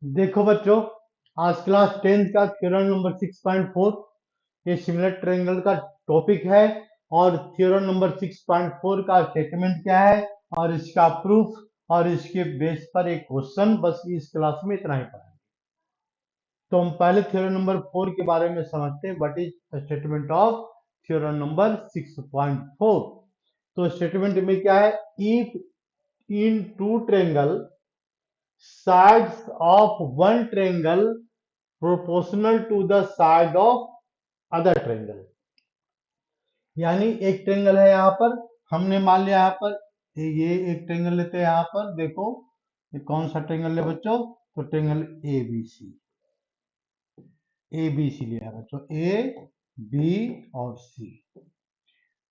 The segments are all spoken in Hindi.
देखो बच्चों, आज क्लास 10th का थ्योरम नंबर 6.4 ये सिमिलर ट्रायंगल का टॉपिक है। और थ्योरम नंबर 6.4 का स्टेटमेंट क्या है और इसका प्रूफ और इसके बेस पर एक क्वेश्चन, बस इस क्लास में इतना ही पढ़ा। तो हम पहले थ्योरम नंबर 4 के बारे में समझते हैं। What is statement of theorem number 6.4। तो स्टेटमेंट में क्या है, if in two triangle sides of one triangle proportional to the side of other triangle। यानी एक ट्रायंगल है यहाँ पर, हमने मान लिया यहाँ पर ये एक ट्रायंगल लेते हैं। यहाँ पर देखो ये कौन सा ट्रायंगल है बच्चों, तो triangle A B C. A B C लिया बच्चों, ए बी और सी।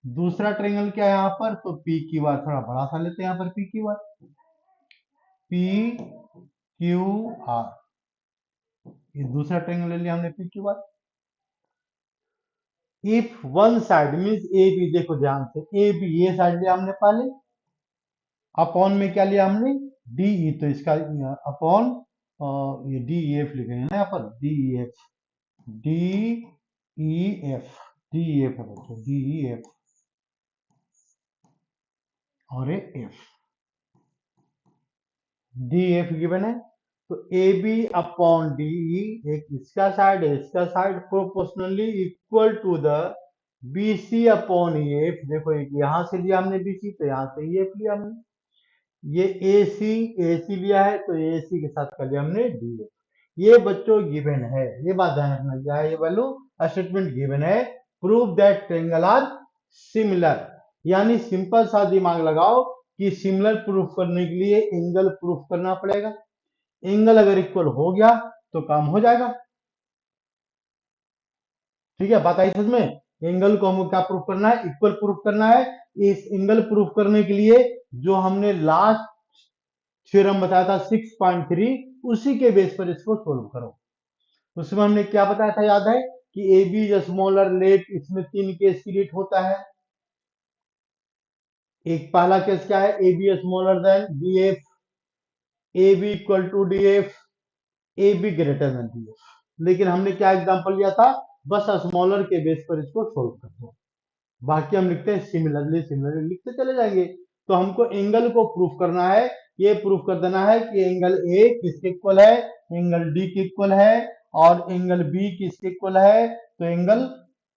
दूसरा ट्रायंगल क्या है यहाँ पर, तो पी क्यू आर, थोड़ा बड़ा सा लेते हैं यहाँ पर, P Q R, P Q R. ये दूसरा ट्रायंगल ले लिया हमने, P Q R. If one side means A B, देखो ध्यान से, ए बी ये साइड लिया हमने पहले, अपॉन में क्या लिया हमने, डी ई, तो इसका अपॉन ये डी ई एफ लिखेंगे ना यहाँ पर, D E F, D E F, D E F है बच्चों, डी ई एफ और एफ, डी एफ गिवन है। तो A B upon D E, एक इसका साइड है, इसका side proportionally equal to the B C upon E F. देखो एक यहां से लिया हमने बी सी, तो यहां से ई एफ लिया हमने। ये ए सी लिया है, तो ए सी के साथ कर लिया हमने डी एफ। ये बच्चों गिवन है, ये बात ध्यान रखना, क्या है ये वैल्यू, स्टेटमेंट गिवन है। Prove that triangle are similar, यानी सिंपल सा दिमाग लगाओ कि सिमिलर प्रूफ करने के लिए एंगल प्रूफ करना पड़ेगा। एंगल अगर इक्वल हो गया तो काम हो जाएगा। ठीक है, बात आई समझ में। एंगल को हमको क्या प्रूफ करना है, इक्वल प्रूफ करना है। इस एंगल प्रूफ करने के लिए जो हमने लास्ट थ्योरम बताया था 6.3, उसी के बेस पर इसको सोल्व करो। उसमें हमने क्या बताया था, याद है कि A B is smaller let, इसमें 3 केस क्रिएट होता है। एक पहला केस क्या है, A B smaller than D F, A B equal to D F, A B greater than D F. लेकिन हमने क्या एग्जांपल लिया था, बस स्मॉलर के बेस पर इसको सोल्व कर दो, बाकी हम लिखते हैं सिमिलरली, सिमिलरली लिखते चले जाएंगे। तो हमको एंगल को प्रूफ करना है, ये प्रूफ कर देना है कि एंगल ए किसके इक्वल है, एंगल डी के इक्वल है, और एंगल बी किसके इक्वल है, तो एंगल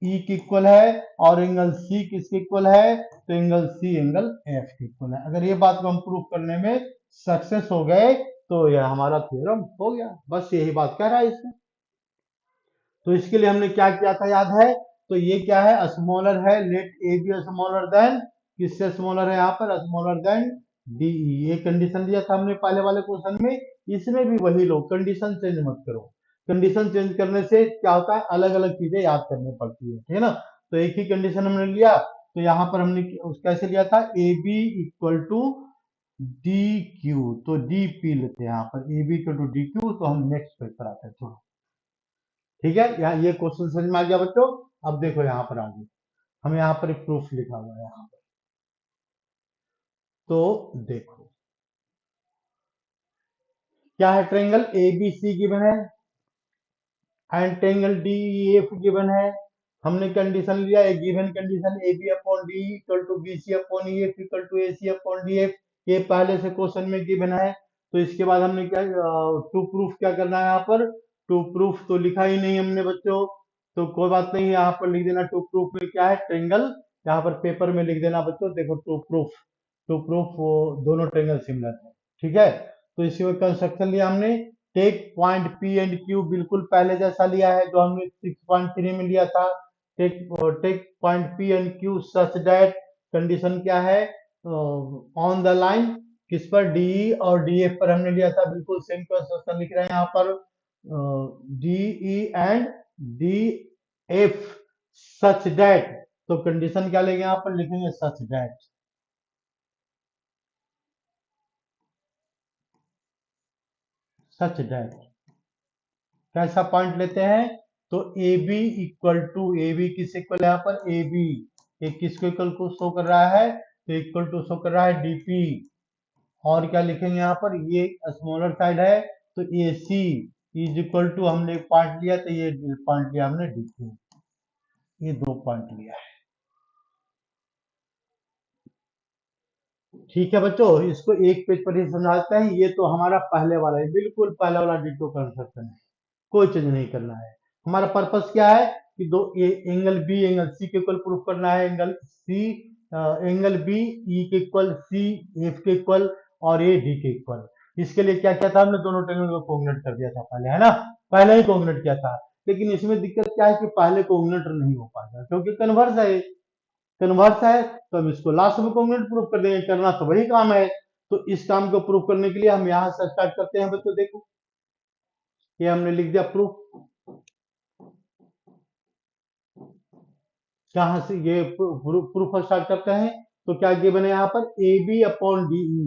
ई के इक्वल है, और एंगल सी किसके इक्वल है, तो एंगल सी एंगल एफ के इक्वल है। अगर ये बात को हम प्रूफ करने में सक्सेस हो गए तो यह हमारा थ्योरम हो गया, बस यही बात कह रहा है इसमें। तो इसके लिए हमने क्या किया था, याद है, तो ये क्या है, स्मॉलर है, let A B smaller than, किससे स्मॉलर है यहाँ पर, स्मॉलर देन डीई। ये कंडीशन दिया था हमने पहले वाले क्वेश्चन में, इसमें भी वही लो, कंडीशन चेंज मत करो। कंडीशन चेंज करने से क्या होता है, अलग अलग चीजें याद करनी पड़ती है, ठीक है ना। तो एक ही कंडीशन हमने लिया, तो यहाँ पर हमने कैसे लिया था, A B equal to D Q, तो डी पी लेते हैं यहाँ पर, A B equal to D Q. तो हम नेक्स्ट पेज पर आते हैं, चलो ठीक है। यहाँ ये क्वेश्चन समझ में आ गया बच्चों। अब देखो यहाँ पर आगे, हम यहाँ पर एक प्रूफ लिखा हुआ है यहाँ पर, तो देखो क्या है, triangle A B C given है and triangle D E F given है। हमने कंडीशन लिया, एक given condition, A B upon D equal to B C upon E F equal to A C upon D F, ये पहले से क्वेश्चन में गिवन है। तो इसके बाद हमने क्या, टू प्रूफ क्या करना है यहाँ पर, टू प्रूफ तो लिखा ही नहीं हमने बच्चों, तो कोई बात नहीं, यहाँ पर लिख देना टू प्रूफ में क्या है, ट्रायंगल, यहाँ पर पेपर में लिख देना बच्चों, देखो टू प्रूफ, टू प्रूफ वो दोनों ट्रायंगल सिमिलर है, ठीक है। तो इसी में कंस्ट्रक्शन लिया हमने, take point P and Q, बिल्कुल पहले जैसा लिया है जो हमने 6.3 में लिया था। Take take point P and Q such that, condition क्या है, ऑन द लाइन किस पर, डी और डी एफ पर हमने लिया था, बिल्कुल सेम कंस्ट्रक्शन लिख रहे हैं यहाँ पर, D E and D F such that. तो कंडीशन क्या लेंगे यहाँ पर, लिखेंगे सच दैट, सच दैट। कैसा पॉइंट लेते हैं, तो A B equal to, A B किस इक्वल है यहाँ पर, ए बी एक किसको इक्वल को शो कर रहा है, तो इक्वल टू शो कर रहा है डीपी। और क्या लिखेंगे यहाँ पर, ये स्मॉलर साइड है, तो ए सी इज इक्वल टू हमने एक पॉइंट लिया, तो ये पॉइंट लिया हमने डी क्यू, ये 2 पॉइंट लिया है। ठीक है बच्चों, इसको एक पेज पर ही समझाते हैं। ये तो हमारा पहले वाला है, बिल्कुल पहले वाला डिटो कंस्ट्रक्शन है, कोई चेंज नहीं करना है। हमारा पर्पस क्या है कि दो एंगल बी एंगल सी के इक्वल प्रूफ करना है, angle C angle B E के इक्वल, सी एफ के इक्वल और ए डी के इक्वल। इसके लिए क्या किया था हमने, दोनों ट्रायंगल को कोऑर्डिनेट कर दिया था पहले, है ना, पहले ही कोऑर्डिनेट किया था। लेकिन इसमें दिक्कत क्या है कि पहले कोऑर्डिनेट नहीं हो पाएगा क्योंकि कन्वर्स है, कन्वर्स है, तो हम इसको लास्ट में कोऑर्डिनेट प्रूफ कर देंगे, करना तो वही काम है। तो इस काम को प्रूफ करने के लिए हम यहां से स्टार्ट करते हैं बच्चों। देखो ये हमने लिख दिया प्रूफ, कहां से ये प्रूफ स्टार्ट करते हैं। तो क्या गिवन है यहाँ पर, A B upon D E,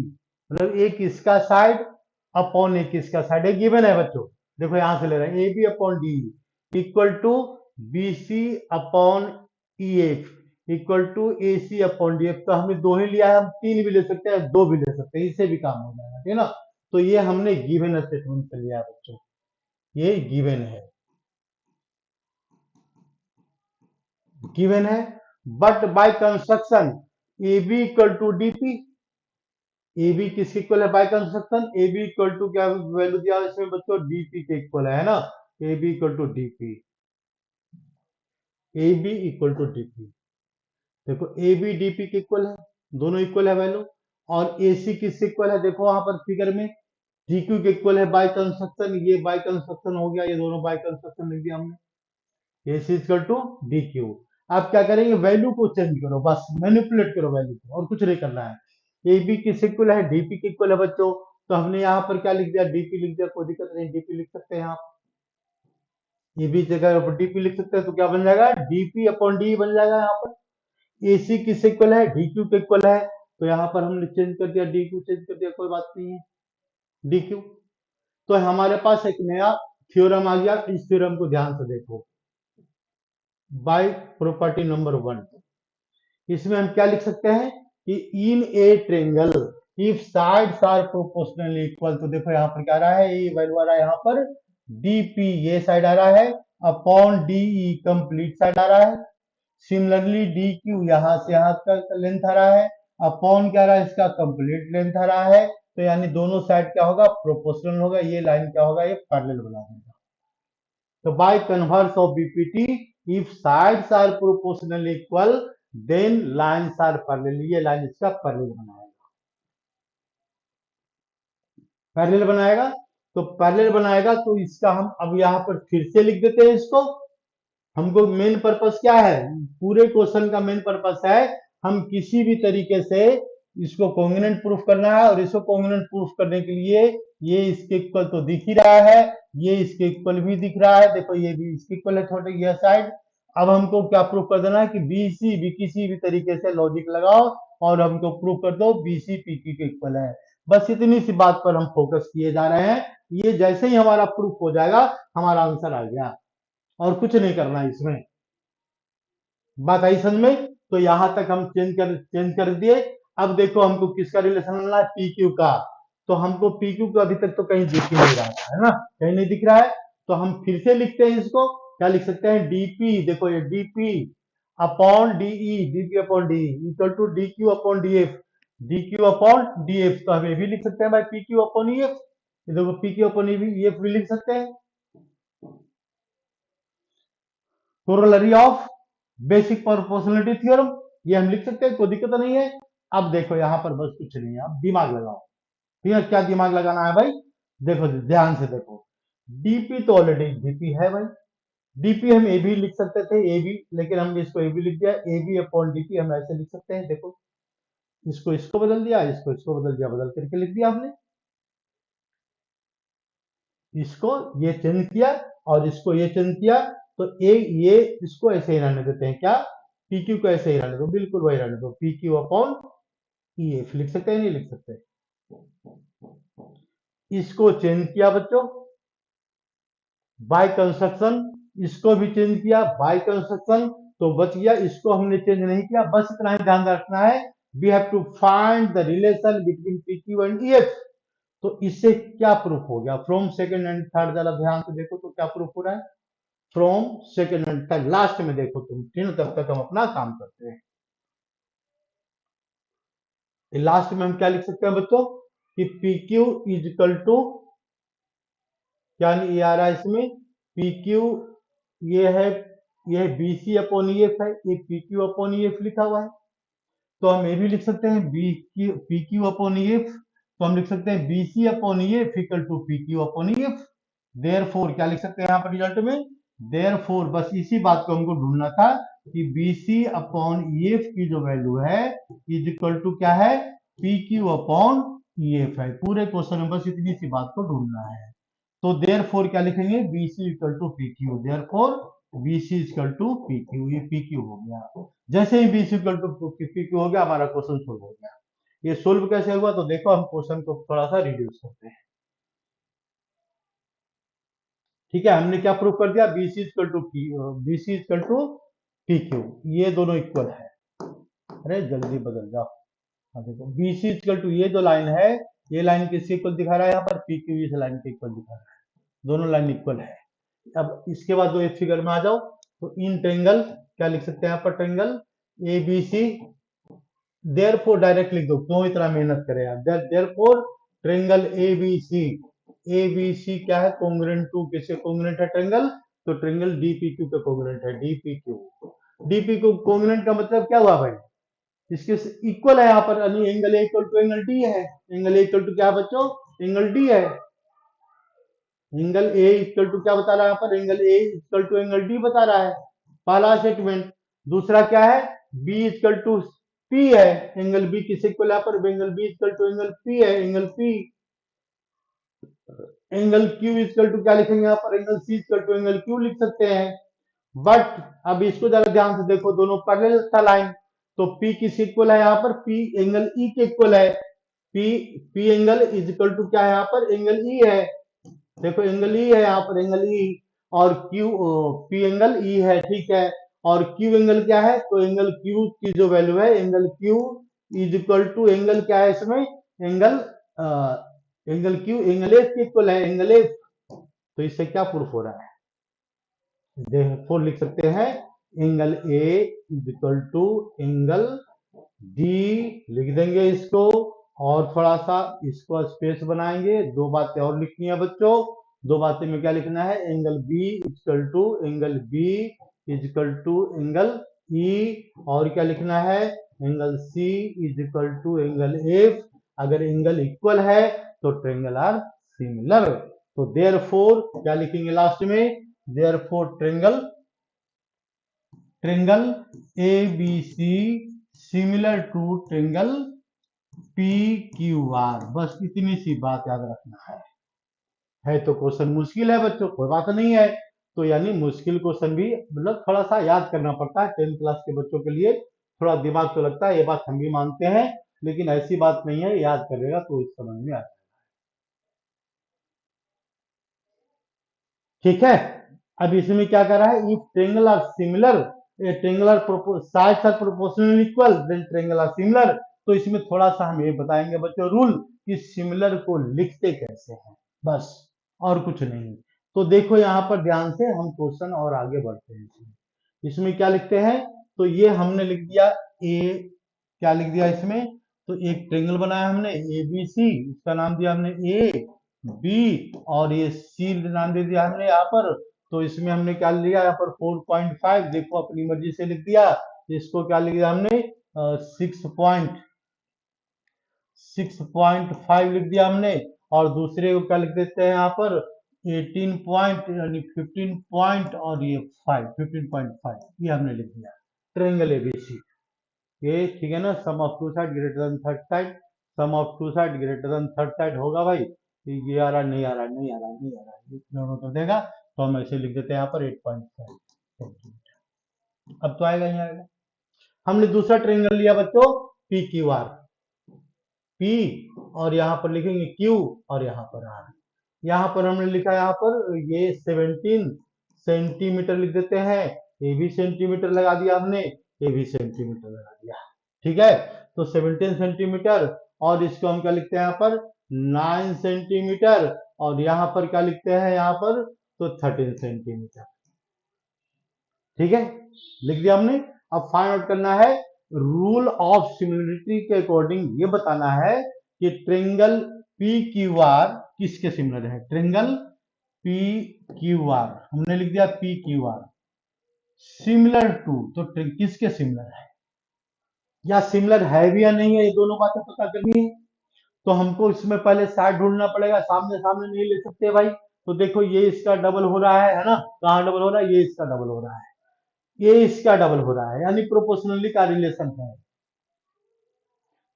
मतलब एक इसका साइड अपॉन एक इसका साइड, एक गिवन है बच्चों। देखो यहां से ले रहे हैं A B upon D E equal to B C upon E F equal to A C upon D F. तो हमने दो ही लिया है, हम तीन भी ले सकते हैं, दो भी ले सकते हैं, इससे भी काम हो जाएगा, ठीक है ना। तो ये हमने गिवन स्टेटमेंट से लिया है बच्चों, ये गिवन है, गिवन है। But by construction A B equal to D P, A B किसके इक्वल है by construction, A B equal to क्या वैल्यू दिया है इसमें बच्चों, डीपी के इक्वल है ना, A B equal to D P, A B equal to D P. देखो ए बी डीपी के इक्वल है, दोनों इक्वल है वैल्यू। और ए सी किससे इक्वल है, देखो वहां पर फिगर में डी क्यू के इक्वल है बाय कंस्ट्रक्शन, ये बाय कंस्ट्रक्शन हो गया, ये दोनों बाय कंस्ट्रक्शन लिख दिया हमने, ए सी इक्वल टू डी क्यू। आप क्या करेंगे, वैल्यू को चेंज करो, बस मैनिपुलेट करो वैल्यू को, और कुछ नहीं करना है। ए बी किस इक्वल है, डीपी के इक्वल है बच्चों। तो हमने यहाँ पर क्या लिख दिया, डीपी लिख दिया, कोई दिक्कत नहीं, डीपी लिख सकते हैं आप, ए बी जगह डीपी लिख सकते हैं। तो क्या बन जाएगा, डीपी अपॉन डी बन जाएगा यहाँ पर। ए सी किस इक्वल है, डी क्यू के इक्वल है, तो यहाँ पर हमने चेंज कर दिया, डी क्यू चेंज कर दिया, कोई बात नहीं है, डी क्यू। तो हमारे पास एक नया थ्योरम आ गया, इस थ्योरम को ध्यान से देखो, बाय प्रॉपर्टी नंबर 1। इसमें हम क्या लिख सकते हैं कि in a triangle if sides are proportionally equal, तो देखो यहाँ पर क्या आ रहा है, ये वैल्यू आ रहा है यहाँ पर डीपी, ये साइड आ रहा है, अपॉन डीई कंप्लीट साइड आ रहा है। सिमिलरली डी क्यू यहाँ से यहाँ का लेंथ आ रहा है, अपॉन क्या आ रहा है, इसका कंप्लीट लेंथ आ रहा है। तो यानी दोनों साइड क्या होगा, प्रोपोर्शनल होगा, ये लाइन क्या होगा, ये पैरेलल बना देगा। तो by converse of BPT, if sides are proportionally equal, then lines are parallel, ये लाइन इसका पैरेलल बनाएगा, पैरेलल बनाएगा। तो पैरेलल बनाएगा, तो इसका हम अब यहाँ पर फिर से लिख देते हैं इसको। हमको मेन पर्पस क्या है, पूरे क्वेश्चन का मेन पर्पस है हम किसी भी तरीके से इसको कॉन्ग्रुएंट प्रूफ करना है, और इसको कॉन्ग्रुएंट प्रूफ करने के लिए ये इसके इक्वल तो दिख ही रहा है, ये इसके इक्वल भी दिख रहा है, देखो ये भी इसके इक्वल है छोटे यह साइड। अब हमको क्या प्रूफ कर देना है कि बी सी भी किसी भी तरीके से लॉजिक लगाओ और हमको प्रूफ कर दो बी सी पी क्यू के इक्वल है। बस इतनी सी बात पर हम फोकस किए जा रहे हैं। ये जैसे ही हमारा प्रूफ हो जाएगा हमारा आंसर आ गया, और कुछ नहीं करना है इसमें। बात आई समझ में। तो यहां तक हम चेंज कर दिए। अब देखो हमको किसका रिलेशन लेना है, पी क्यू का। तो हमको पी क्यू का अभी तक तो कहीं दिख ही नहीं रहा है ना, कहीं नहीं दिख रहा है। तो हम फिर से लिखते हैं इसको, क्या लिख सकते हैं, डीपी, देखो ये DP upon DE, DP upon D equal to D Q upon D F, D Q upon D F. तो हम ये भी लिख सकते हैं भाई P Q upon E F, देखो P Q upon E F भी लिख सकते हैं, corollary of basic proportionality theorem, ये हम लिख सकते हैं, कोई दिक्कत नहीं है। अब देखो यहाँ पर बस कुछ नहीं है, अब दिमाग लगाओ। ठीक है, क्या दिमाग लगाना है भाई, देखो ध्यान से देखो, डीपी तो ऑलरेडी डीपी है भाई, डीपी हम ए भी लिख सकते थे, ए बी, लेकिन हमने इसको ए बी लिख दिया, ए बी अपॉन डीपी हम ऐसे लिख सकते हैं, देखो इसको इसको बदल दिया, इसको बदल दिया, बदल करके लिख दिया हमने, इसको ये चेंज किया और इसको ये चेंज किया। तो ये इसको ऐसे ही रहने देते हैं, क्या पी क्यू को ऐसे ही रहने दो, बिल्कुल वही रहने दो, P Q upon E F लिख सकते हैं, नहीं लिख सकते। इसको चेंज किया बच्चों बाय कंस्ट्रक्शन, इसको भी चेंज किया बाय कंस्ट्रक्शन, तो बच गया, इसको हमने चेंज नहीं किया। बस इतना ही ध्यान रखना है, we have to find the relation between P Q and E F. तो इससे क्या प्रूफ हो गया? फ्रॉम सेकंड एंड थर्ड, जरा ध्यान से देखो तो क्या प्रूफ हो रहा है? From second and third, last में देखो तुम, ठीक है, तब तक हम अपना काम करते हैं। लास्ट में हम क्या लिख सकते हैं बच्चों कि P Q is equal to, क्या ये आ रहा है इसमें, पी क्यू, ये है, ये B C upon E F है, ये P Q upon E F लिखा हुआ है। तो हम ये भी लिख सकते हैं B Q, P Q upon E F, तो हम लिख सकते हैं B C upon E F equal to P Q upon E F. Therefore क्या लिख सकते हैं यहाँ पर रिजल्ट में? देयरफॉर, बस इसी बात को हमको ढूंढना था कि B C upon E F की जो वैल्यू है इज इक्वल टू क्या है? P Q upon E F है। पूरे क्वेश्चन में बस इतनी सी बात को ढूंढना है। तो देयरफॉर क्या लिखेंगे? B C equal to P Q, therefore B C equal to P Q, ये पी क्यू हो गया। जैसे ही B C equal to P Q हो गया, हमारा क्वेश्चन सोल्व हो गया। ये सोल्व कैसे हुआ? तो देखो हम क्वेश्चन को थोड़ा सा रिड्यूस करते हैं। ठीक है, हमने क्या प्रूव कर दिया? B C equal to P, B C equal to P Q, ये दोनों इक्वल है। अरे जल्दी बदल जाओ। हाँ देखो, बी सी इक्वल टू, ये जो लाइन है, ये लाइन किसके इक्वल दिखा रहा है? यहाँ पर पी क्यू इस लाइन के इक्वल दिखा रहा है, दोनों लाइन इक्वल है। अब इसके बाद जो एक फिगर में आ जाओ, तो इन ट्रेंगल क्या लिख सकते हैं यहाँ पर? Triangle A B C, therefore direct लिख दो, क्यों इतना मेहनत करे यार। Therefore triangle A B C, A B C क्या है? कोंग्रुएंट टू, किसके कोंग्रुएंट है ट्रेंगल? तो ट्रेंगल डी पी क्यू का कोंग्रुएंट है, D P Q. D P Q congruent का मतलब क्या हुआ भाई? इसके इक्वल है यहाँ पर, यानी angle A equal to angle D है। एंगल ए इक्वल टू क्या बच्चों? एंगल डी है। एंगल ए इक्वल टू क्या बता रहा है यहाँ पर? Angle A equal to angle D बता रहा है, पहला स्टेटमेंट। दूसरा क्या है? बी इक्वल टू पी है, एंगल बी किस इक्वल है यहाँ पर? Angle B equal to angle P है, angle P. Angle Q equal to क्या लिखेंगे यहाँ पर? Angle C equal to angle Q लिख सकते हैं। बट अब इसको जरा ध्यान से देखो, दोनों पैरेलल था लाइन, तो P किस इक्वल है यहाँ पर? P एंगल E के इक्वल है। P P angle is equal to क्या है यहाँ पर? एंगल E है। देखो एंगल E है यहाँ पर, एंगल E, और Q, P एंगल E है, ठीक है। और Q एंगल क्या है? तो एंगल Q की जो वैल्यू है, angle Q is equal to angle क्या है इसमें? Angle angle Q angle F के इक्वल है, एंगल F। तो इससे क्या प्रूफ हो रहा है? देयरफॉर लिख सकते हैं angle A is equal to angle D, लिख देंगे इसको। और थोड़ा सा इसको स्पेस बनाएंगे, दो बातें और लिखनी है बच्चों। दो बातें में क्या लिखना है? Angle B equal to angle B is equal to angle E, और क्या लिखना है? Angle C is equal to angle F. अगर एंगल इक्वल है तो ट्रेंगल आर सिमिलर। तो देयरफॉर क्या लिखेंगे लास्ट में? Therefore triangle, triangle A B C similar to triangle P Q R. बस इतनी सी बात याद रखना है तो क्वेश्चन मुश्किल है बच्चों, कोई बात नहीं है। तो यानी मुश्किल क्वेश्चन भी मतलब थोड़ा सा याद करना पड़ता है, 10th क्लास के बच्चों के लिए थोड़ा दिमाग तो लगता है, ये बात हम भी मानते हैं, लेकिन ऐसी बात नहीं है, याद करेगा तो इस समझ में आ जाएगा। ठीक है, अब इसमें क्या कर रहा है? If triangle are similar, triangle are sides are proportional equal, then triangle are similar. तो इसमें थोड़ा सा हम ये बताएंगे बच्चों रूल कि सिमिलर को लिखते कैसे हैं, बस, और कुछ नहीं। तो देखो यहाँ पर ध्यान से, हम क्वेश्चन और आगे बढ़ते हैं। इसमें क्या लिखते हैं? तो ये हमने लिख दिया ए, क्या लिख दिया इसमें? तो एक ट्रेंगल बनाया हमने ए बी सी, इसका नाम दिया हमने ए बी, और ये सी नाम दे दिया हमने यहाँ पर। तो इसमें हमने क्या लिया यहाँ पर? 4.5, देखो अपनी मर्जी से लिख दिया। इसको क्या लिख दिया हमने? 6.5 लिख दिया हमने। और दूसरे को क्या लिख देते हैं यहाँ पर? 18 पॉइंट, यानी 15 पॉइंट, और ये 15.5 ये हमने लिख दिया ट्रेंगल एबीसी। ये ठीक है ना? Sum of two side greater than third side, sum of two side greater than third side होगा भाई। ये आ रहा, नहीं आ रहा, नहीं आ रहा, नहीं आ रहा, ये दोनों तो देगा, तो हम ऐसे लिख देते हैं यहाँ पर 8.5 सेंटीमीटर। अब तो आएगा, ही आएगा। हमने दूसरा ट्रेंगल लिया बच्चों पी क्यू आर, पी, और यहाँ पर लिखेंगे क्यू, और यहाँ पर आर। यहाँ पर हमने लिखा, यहाँ पर ये 17 सेंटीमीटर लिख देते हैं, ये भी सेंटीमीटर लगा दिया हमने, ये भी सेंटीमीटर लगा दिया। ठीक है, तो 17 सेंटीमीटर, और इसको हम क्या लिखते हैं यहाँ पर? 9 सेंटीमीटर, और यहाँ पर क्या लिखते हैं यहाँ पर, तो 13 सेंटीमीटर। ठीक है, लिख दिया हमने। अब फाइंड आउट करना है रूल ऑफ सिमिलरिटी के अकॉर्डिंग, ये बताना है कि ट्रेंगल पी क्यू आर किसके सिमिलर है। ट्रेंगल पी क्यू आर हमने लिख दिया P Q R similar to, तो किसके सिमिलर है या सिमिलर है भी या नहीं है, ये दोनों बातें पता करनी है। तो हमको इसमें पहले साइड ढूंढना पड़ेगा, सामने सामने नहीं ले सकते भाई। तो देखो ये इसका डबल हो रहा है ना, कहाँ डबल हो रहा है, ये इसका डबल हो रहा है, ये इसका डबल हो रहा है, यानी प्रोपोर्शनली का रिलेशन है।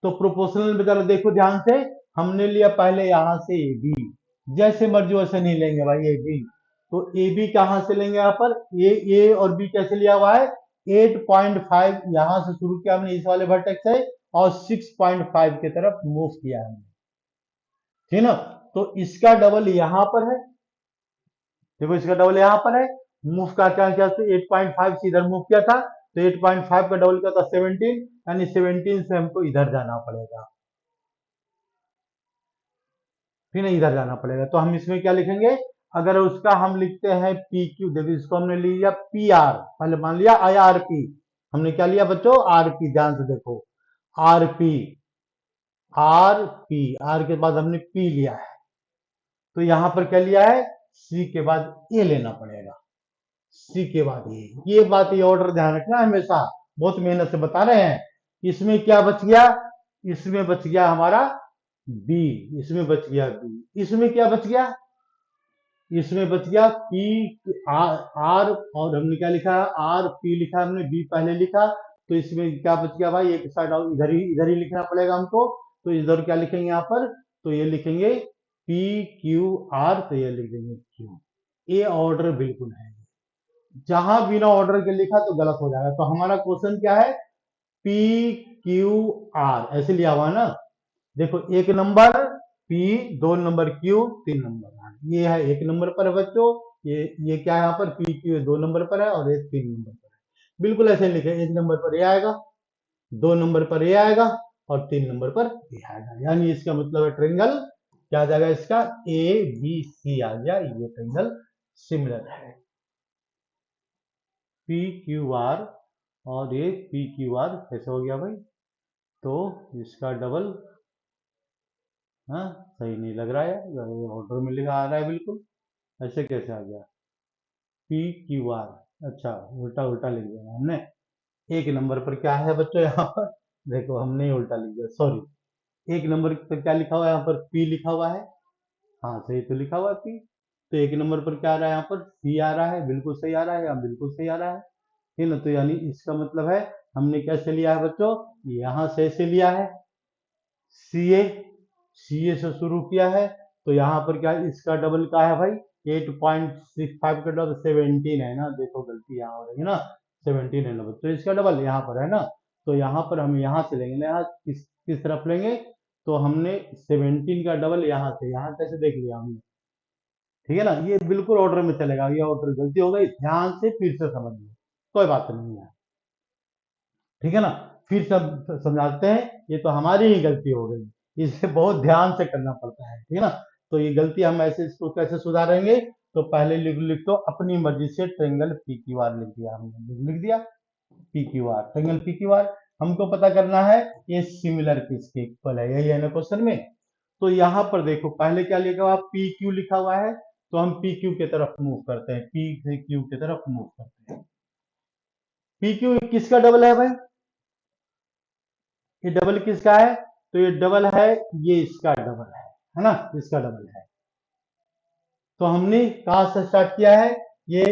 तो प्रोपोर्शनल में जरा देखो ध्यान से, हमने लिया पहले यहां से ए बी, जैसे मर्जी वैसे नहीं लेंगे भाई ए बी। तो ए बी कहां से लेंगे, यहाँ पर ए और बी कैसे लिया हुआ है, 8.5 यहां से शुरू किया हमने इस वाले वर्टेक्स से, और 6.5 की तरफ मूव किया हमने, ठीक ना। तो इसका डबल यहां पर है, देखो इसका डबल यहां पर है, मूव का क्या किया, 8.5 से इधर मूव किया था, तो 8.5 का डबल क्या था 17, यानी 17 से हमको इधर जाना पड़ेगा, फिर इधर जाना पड़ेगा। तो हम इसमें क्या लिखेंगे, अगर उसका हम लिखते हैं पी क्यू, देखो इसको हमने लिया पी आर, पहले मान लिया आई आर पी, हमने क्या लिया बच्चों आर पी, ध्यान से देखो R P, R P, R के बाद हमने पी लिया है, तो यहां पर क्या लिया है, सी के बाद ए लेना पड़ेगा, सी के बाद ये बात, ये ऑर्डर ध्यान रखना हमेशा, बहुत मेहनत से बता रहे हैं। इसमें क्या बच गया, इसमें बच गया हमारा बी, इसमें बच गया बी, इसमें क्या बच गया, इसमें बच गया पी आर, आर, और हमने क्या लिखा है आर पी लिखा, हमने बी पहले लिखा, तो इसमें क्या बच गया भाई, एक साइड इधर ही लिखना पड़ेगा हमको। तो इधर क्या लिखेंगे यहाँ पर, तो ये लिखेंगे पी क्यू आर, तो ये लिख देंगे क्यू। ये ऑर्डर बिल्कुल है, जहां बिना ऑर्डर के लिखा तो गलत हो जाएगा। तो हमारा क्वेश्चन क्या है, पी क्यू आर ऐसे लिया हुआ ना, देखो एक नंबर पी, दो नंबर क्यू, तीन नंबर आर, ये है एक नंबर पर है बच्चों, ये क्या है यहाँ पर पी क्यू दो नंबर पर है और ये तीन नंबर पर है, बिल्कुल ऐसे लिखे, एक नंबर पर ये आएगा, दो नंबर पर ये आएगा, और तीन नंबर पर ये आएगा, यानी इसका मतलब है ट्रेंगल क्या आ जाएगा, इसका ए बी सी आ गया, ये ट्रेंगल सिमिलर है पी क्यू आर, और ये पी क्यू आर कैसे हो गया भाई, तो इसका डबल, हाँ सही नहीं लग रहा है, ऑर्डर में लिखा आ रहा है बिल्कुल, ऐसे कैसे आ गया पी क्यू आर, अच्छा उल्टा उल्टा लिख दिया हमने। एक नंबर पर क्या है बच्चों यहाँ पर, देखो हमने ही उल्टा लिख दिया, सॉरी, एक नंबर पर क्या लिखा हुआ है यहाँ पर पी लिखा हुआ है, हाँ सही तो लिखा हुआ है पी, तो एक नंबर पर क्या आ रहा है यहाँ पर सी आ रहा है, बिल्कुल सही आ रहा है, यहाँ बिल्कुल सही आ रहा है, ठीक ना। तो यानी इसका मतलब है हमने कैसे लिया है बच्चों, यहाँ से ऐसे लिया है, सी ए, सी ए से शुरू किया है, तो यहाँ पर क्या इसका डबल का है भाई, 8.65 का डबल 17 है ना, देखो गलती यहाँ हो रही है ना, 17 है ना बच्चों, इसका डबल यहाँ पर है ना, तो यहाँ पर हम यहाँ से लेंगे ना, यहाँ किस तरफ लेंगे, तो हमने 17 का डबल यहाँ से, यहाँ कैसे देख लिया हमने, ठीक है ना, ये बिल्कुल ऑर्डर में चलेगा, ये ऑर्डर गलती हो गई, ध्यान से फिर से समझ लो, कोई बात नहीं है, ठीक है ना। फिर सब समझाते हैं, ये तो हमारी ही गलती हो गई, इसे बहुत ध्यान से करना पड़ता है, ठीक है ना। तो ये गलती हम ऐसे इसको कैसे सुधारेंगे, तो पहले लिख दो अपनी मर्जी से ट्रेंगल पी क्यू आर, लिख दिया हमने, लिख दिया P Q are, triangle P Q are, हमको पता करना है ये सिमिलर किसके इक्वल है, यही है ना क्वेश्चन में। तो यहाँ पर देखो पहले क्या लिखा हुआ पी क्यू लिखा हुआ है, तो हम पी क्यू की तरफ मूव करते हैं, पी से क्यू की तरफ मूव करते हैं, पी क्यू किसका डबल है भाई, ये डबल किसका है, तो ये डबल है, ये इसका डबल है ना, इसका डबल है। तो हमने कहां से स्टार्ट किया है, ये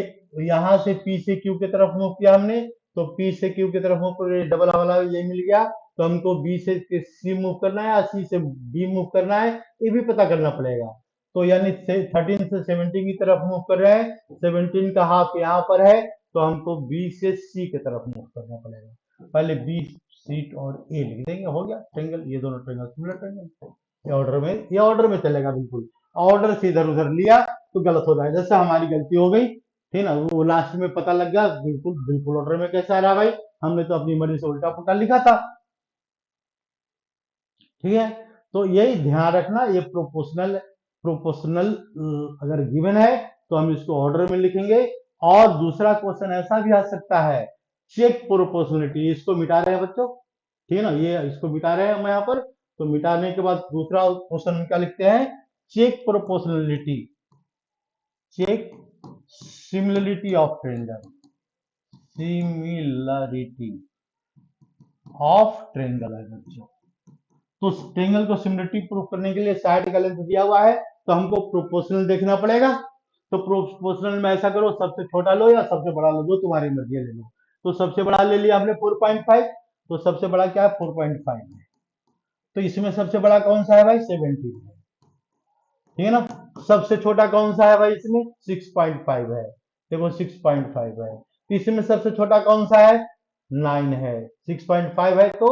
यहां से पी से क्यू की तरफ मूव किया हमने, तो पी से क्यू की तरफ मूव कर डबल वाला ये मिल गया, तो हमको बी से सी मूव करना है या सी से बी मूव करना है, ये भी पता करना पड़ेगा। तो यानी 13 से 17 की तरफ मूव कर रहे हैं, 17 का हाफ यहाँ पर है, तो हमको बी से सी की तरफ मूव करना पड़ेगा, पहले बी सी और ए लिख देंगे, हो गया ट्रेंगल, ये दोनों ट्रेंगल सिमिलर ट्रेंगल, ये ऑर्डर में चलेगा बिल्कुल, ऑर्डर से इधर उधर लिया तो गलत हो जाएगा, जैसे हमारी गलती हो गई, ठीक ना, वो लास्ट में पता लग गया बिल्कुल बिल्कुल ऑर्डर में कैसे आ रहा भाई, हमने तो अपनी मर्जी से उल्टा पुल्टा लिखा था, ठीक है। तो यही ध्यान रखना, ये प्रोपोर्शनल प्रोपोर्शनल अगर गिवन है तो हम इसको ऑर्डर में लिखेंगे। और दूसरा क्वेश्चन ऐसा भी आ सकता है, चेक प्रोपोर्शनलिटी, इसको मिटा रहे हैं बच्चों, ठीक है ना, ये इसको मिटा रहे हैं हम यहाँ पर। तो मिटाने के बाद दूसरा क्वेश्चन हम क्या लिखते हैं, check proportionality, check similarity of triangle, similarity of triangle है बच्चों। तो ट्रेंगल को सिमिलरिटी प्रूव करने के लिए साइड का लेंथ दिया हुआ है, तो हमको प्रोपोर्शनल देखना पड़ेगा। तो प्रोपोर्शनल में ऐसा करो, सबसे छोटा लो या सबसे बड़ा लो, दो तुम्हारी मर्जी है, ले लो। तो सबसे बड़ा ले लिया हमने 4.5, तो सबसे बड़ा क्या है 4.5 है। तो इसमें सबसे बड़ा कौन सा है भाई 17 है, ठीक है ना। सबसे छोटा कौन सा है भाई इसमें 6.5 है, देखो 6.5 है। इसमें सबसे छोटा कौन सा है 9 है, 6.5 है तो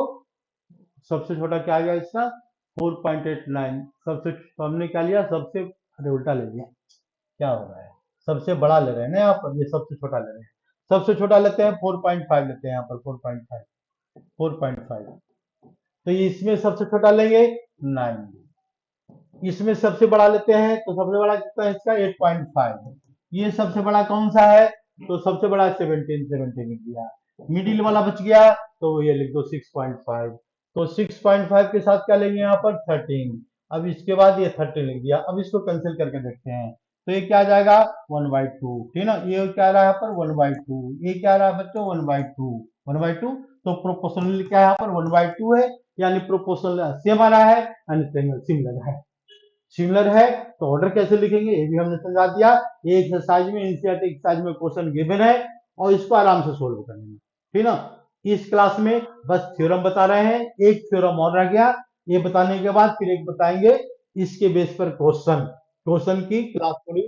सबसे छोटा क्या आ गया इसका 4.89। सबसे तो हमने क्या लिया सबसे, अरे उल्टा ले लिया, क्या हो रहा है, सबसे बड़ा ले रहे हैं ना यहाँ पर, ये सबसे छोटा ले रहे हैं। सबसे छोटा लेते हैं 4.5 लेते हैं यहाँ पर, 4.5 4.5। तो ये इसमें सबसे छोटा लेंगे 9, इसमें सबसे बड़ा लेते हैं तो सबसे बड़ा कितना है इसका 8.5। ये सबसे बड़ा कौन सा है, तो सबसे बड़ा 17 लिख दिया। मिडिल वाला बच गया तो ये लिख दो 6.5। तो 6.5 के साथ क्या लेंगे यहाँ पर 13। अब इसके बाद ये 13 लिख दिया। अब इसको कैंसिल करके देखते हैं, तो ये क्या आ जाएगा 1/2, ठीक है ना। ये क्या आ रहा है यहाँ पर 1/2, ये क्या आ रहा है बच्चों 1/2, 1/2। तो प्रोपोर्शनल क्या है यहाँ पर 1/2 है, यानी प्रोपोर्शनल सेम आ रहा है, यानी ट्रायंगल सिमिलर है। सिमिलर है तो ऑर्डर कैसे लिखेंगे ये भी हमने समझा दिया। ये एक्सरसाइज में एनसीईआरटी एक्सरसाइज में क्वेश्चन गिवन है और इसको आराम से सोल्व करना, ठीक ना। इस क्लास में बस थ्योरम बता रहे हैं, एक थ्योरम और रह गया, ये बताने के बाद फिर एक बताएंगे इसके बेस पर क्वेश्चन। क्वेश्चन की क्लास थोड़ी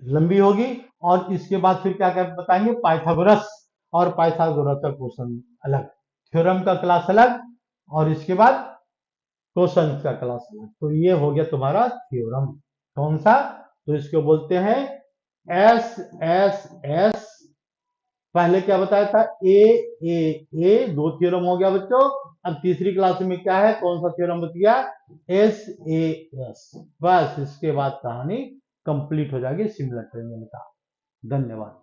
लंबी होगी और इसके बाद फिर क्या क्या बताएंगे, पाइथागोरस और पाइथागोरस का क्वेश्चन अलग, थ्योरम का क्लास अलग और इसके बाद क्वेश्चन का क्लास अलग। तो ये हो गया तुम्हारा थ्योरम, कौन सा, तो इसको बोलते हैं एस एस एस। पहले क्या बताया था ए ए ए, दो थ्योरम हो गया बच्चों। अब तीसरी क्लास में क्या है, कौन सा थ्योरम बच गया एस ए एस। बस इसके बाद कहानी कंप्लीट हो जाएगी सिमिलर ट्रायंगल का। धन्यवाद।